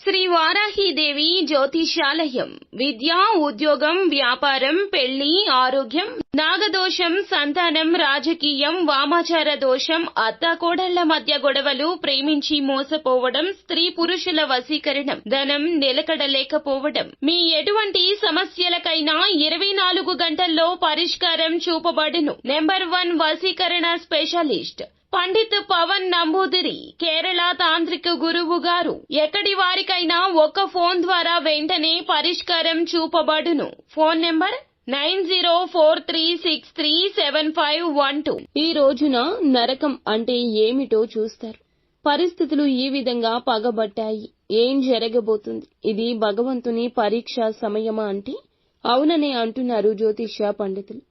శ్రీ వారాహీదేవి జ్యోతిషాలయం. విద్య, ఉద్యోగం, వ్యాపారం, పెళ్లి, ఆరోగ్యం, నాగదోషం, సంతానం, రాజకీయం, వామాచార దోషం, అత్తాకోడళ్ల మధ్య గొడవలు, ప్రేమించి మోసపోవడం, స్త్రీ పురుషుల వశీకరణం, ధనం నిలకడలేకపోవడం, మీ ఎటువంటి సమస్యలకైనా 24 గంటల్లో పరిష్కారం చూపబడును. నెంబర్ 1 వశీకరణ స్పెషలిస్ట్ పండిత్ పవన్ నంబూదిరి, కేరళ తాంత్రిక గురువు గారు. ఎక్కడి వారికైనా ఒక్క ఫోన్ ద్వారా వెంటనే పరిష్కారం చూపబడును. Phone number 9043637512. ఈ రోజున నరకం అంటే ఏమిటో చూస్తారు. పరిస్థితులు ఈ విధంగా పగబట్టాయి. ఏం జరగబోతుంది? ఇది భగవంతుని పరీక్షా సమయమా అంటే అవుననే అంటున్నారు జ్యోతిష్య పండితులు.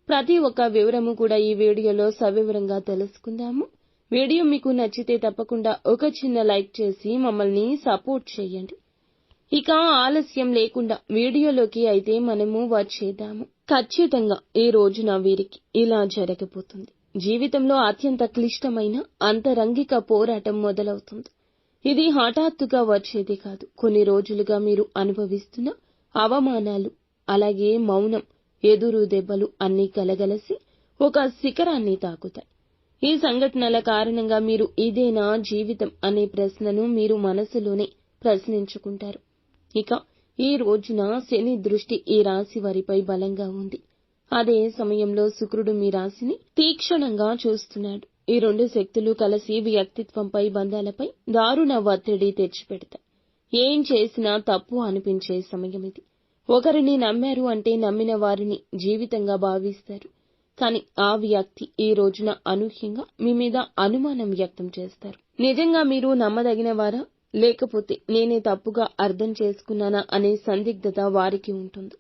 ప్రతి ఒక్క వివరము కూడా ఈ వీడియోలో సవివరంగా తెలుసుకుందాము. వీడియో మీకు నచ్చితే తప్పకుండా ఒక చిన్న లైక్ చేసి మమ్మల్ని సపోర్ట్ చేయండి. ఇక ఆలస్యం లేకుండా వీడియోలోకి అయితే మనము వచ్చేద్దాము. ఖచ్చితంగా ఈ రోజున వీరికి ఇలా జరగబోతుంది. జీవితంలో అత్యంత క్లిష్టమైన అంతరంగిక పోరాటం మొదలవుతుంది. ఇది హఠాత్తుగా వచ్చేది కాదు. కొన్ని రోజులుగా మీరు అనుభవిస్తున్న అవమానాలు, అలాగే మౌనం, ఎదురు దెబ్బలు అన్నీ కలగలసి ఒక శిఖరాన్ని తాకుతాయి. ఈ సంఘటనల కారణంగా మీరు ఇదేనా జీవితం అనే ప్రశ్నను మీరు మనసులోనే ప్రశ్నించుకుంటారు. ఇక ఈ రోజున శని దృష్టి ఈ రాశి వారిపై బలంగా ఉంది. అదే సమయంలో శుక్రుడు మీ రాశిని తీక్షణంగా చూస్తున్నాడు. ఈ రెండు శక్తులు కలిసి వ్యక్తిత్వంపై, బంధాలపై దారుణ ఒత్తిడి తెచ్చిపెడతాయి. ఏం చేసినా తప్పు అనిపించే సమయం ఇది. ఒకరిని నమ్మారు అంటే నమ్మిన వారిని జీవితంగా భావిస్తారు. కానీ ఆ వ్యక్తి ఈ రోజున అనూహ్యంగా మీ మీద అనుమానం వ్యక్తం చేస్తారు. నిజంగా మీరు నమ్మదగిన వారా, లేకపోతే నేనే తప్పుగా అర్థం చేసుకున్నానా అనే సందిగ్ధత వారికి ఉంటుంది.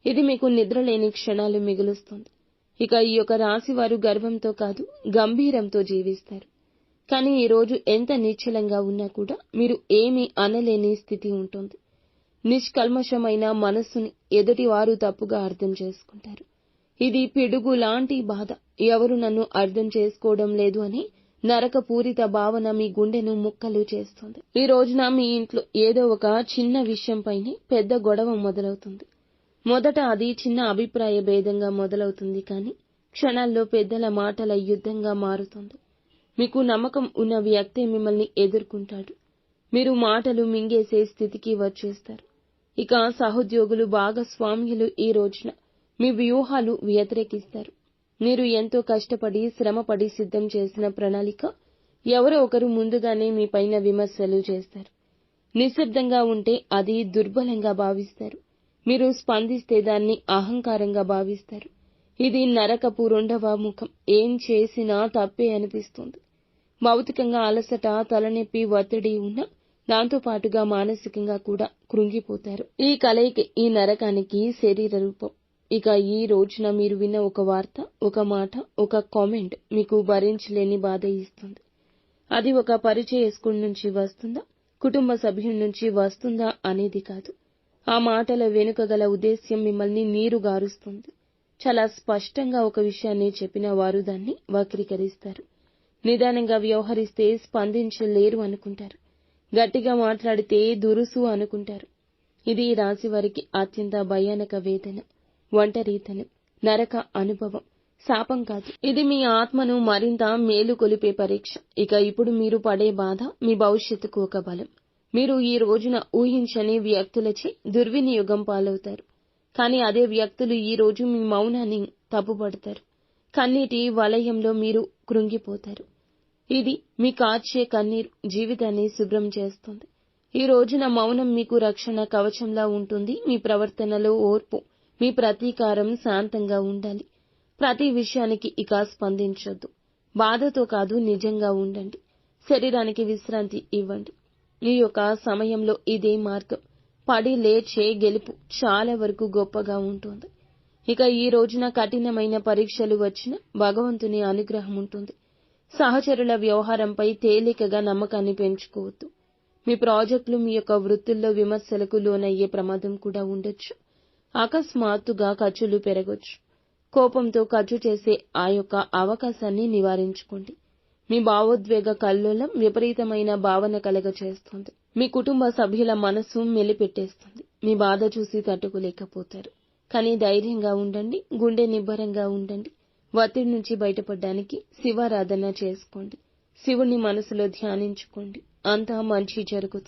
ఇది మీకు నిద్రలేని క్షణాలు మిగులుస్తుంది. ఇక ఈ యొక్క రాశి వారు గర్వంతో కాదు, గంభీరంతో జీవిస్తారు. కానీ ఈ రోజు ఎంత నిశ్చలంగా ఉన్నా కూడా మీరు ఏమీ అనలేని స్థితి ఉంటుంది. నిష్కల్మషమైన మనస్సుని ఎదుటివారు తప్పుగా అర్థం చేసుకుంటారు. ఇది పిడుగు లాంటి బాధ. ఎవరు నన్ను అర్థం చేసుకోవడం లేదు అని నరకపూరిత భావన మీ గుండెను ముక్కలు చేస్తుంది. ఈ రోజున మీ ఇంట్లో ఏదో ఒక చిన్న విషయంపైనే పెద్ద గొడవ మొదలవుతుంది. మొదట అది చిన్న అభిప్రాయ భేదంగా మొదలవుతుంది, కానీ క్షణాల్లో పెద్దల మాటల యుద్ధంగా మారుతుంది. మీకు నమ్మకం ఉన్న వ్యక్తే మిమ్మల్ని ఎదుర్కొంటాడు. మీరు మాటలు మింగేసే స్థితికి వచ్చేస్తారు. ఇక సహోద్యోగులు, భాగస్వామ్యులు ఈ రోజున మీ వ్యూహాలు వ్యతిరేకిస్తారు. మీరు ఎంతో కష్టపడి, శ్రమపడి సిద్ధం చేసిన ప్రణాళిక ఎవరో ఒకరు ముందుగానే మీ పైన విమర్శలు చేస్తారు. నిశ్శబ్దంగా ఉంటే అది దుర్బలంగా భావిస్తారు. మీరు స్పందిస్తే దాన్ని అహంకారంగా భావిస్తారు. ఇది నరకపు రెండవ ముఖం. ఏం చేసినా తప్పే అనిపిస్తుంది. భౌతికంగా అలసట, తలనొప్పి, ఒత్తిడి ఉన్న దాంతో పాటుగా మానసికంగా కూడా కృంగిపోతారు. ఈ కలయిక ఈ నరకానికి శరీర రూపం. ఇక ఈ రోజున మీరు విన్న ఒక వార్త, ఒక మాట, ఒక కామెంట్ మీకు భరించలేని బాధ ఇస్తుంది. అది ఒక పరిచయస్తుడి నుంచి వస్తుందా, కుటుంబ సభ్యుడి నుంచి వస్తుందా అనేది కాదు. ఆ మాటల వెనుక గల ఉద్దేశ్యం మిమ్మల్ని నీరుగారుస్తుంది. చాలా స్పష్టంగా ఒక విషయాన్ని చెప్పిన వారు దాన్ని వక్రీకరిస్తారు. నిదానంగా వ్యవహరిస్తే స్పందించలేరు అనుకుంటారు. గట్టిగా మాట్లాడితే దురుసు అనుకుంటారు. ఇది ఈ రాశి వారికి అత్యంత భయానక వేదన, ఒంటరితనం, నరక అనుభవం, శాపం కాదు. ఇది మీ ఆత్మను మరింత మేలుకొలిపే పరీక్ష. ఇక ఇప్పుడు మీరు పడే బాధ మీ భవిష్యత్తుకు ఒక బలం. మీరు ఈ రోజున ఊహించని వ్యక్తులచే దుర్వినియోగం పాలవుతారు. కానీ అదే వ్యక్తులు ఈ రోజు మీ మౌనాన్ని తప్పుపడతారు. కన్నీటి వలయంలో మీరు కృంగిపోతారు. ఇది మీ కార్చే కన్నీరు జీవితాన్ని శుభ్రం చేస్తుంది. ఈ రోజున మౌనం మీకు రక్షణ కవచంలా ఉంటుంది. మీ ప్రవర్తనలో ఓర్పు, మీ ప్రతీకారం శాంతంగా ఉండాలి. ప్రతి విషయానికి ఇక స్పందించొద్దు. బాధతో కాదు, నిజంగా ఉండండి. శరీరానికి విశ్రాంతి ఇవ్వండి. ఈ యొక్క సమయంలో ఇదే మార్గం. పడి లేచే గెలుపు చాలా వరకు గొప్పగా ఉంటుంది. ఇక ఈ రోజున కఠినమైన పరీక్షలు వచ్చిన భగవంతుని అనుగ్రహం ఉంటుంది. సహచరుల వ్యవహారంపై తేలికగా నమ్మకాన్ని పెంచుకోవద్దు. మీ ప్రాజెక్టులు, మీ యొక్క వృత్తుల్లో విమర్శలకు లోనయ్యే ప్రమాదం కూడా ఉండొచ్చు. అకస్మాత్తుగా ఖర్చులు పెరగొచ్చు. కోపంతో ఖర్చు చేసే ఆ యొక్క అవకాశాన్ని నివారించుకోండి. మీ భావోద్వేగ కల్లోలం విపరీతమైన భావన కలగచేస్తుంది. మీ కుటుంబ సభ్యుల మనసు మెలిపెట్టేస్తుంది. మీ బాధ చూసి తట్టుకోలేకపోతారు. కానీ ధైర్యంగా ఉండండి, గుండె నిబ్బరంగా ఉండండి. ఒత్తిడి నుంచి బయటపడడానికి శివారాధన చేసుకోండి. శివుణ్ణి మనసులో ధ్యానించుకోండి. అంతా మంచి జరుగుతుంది.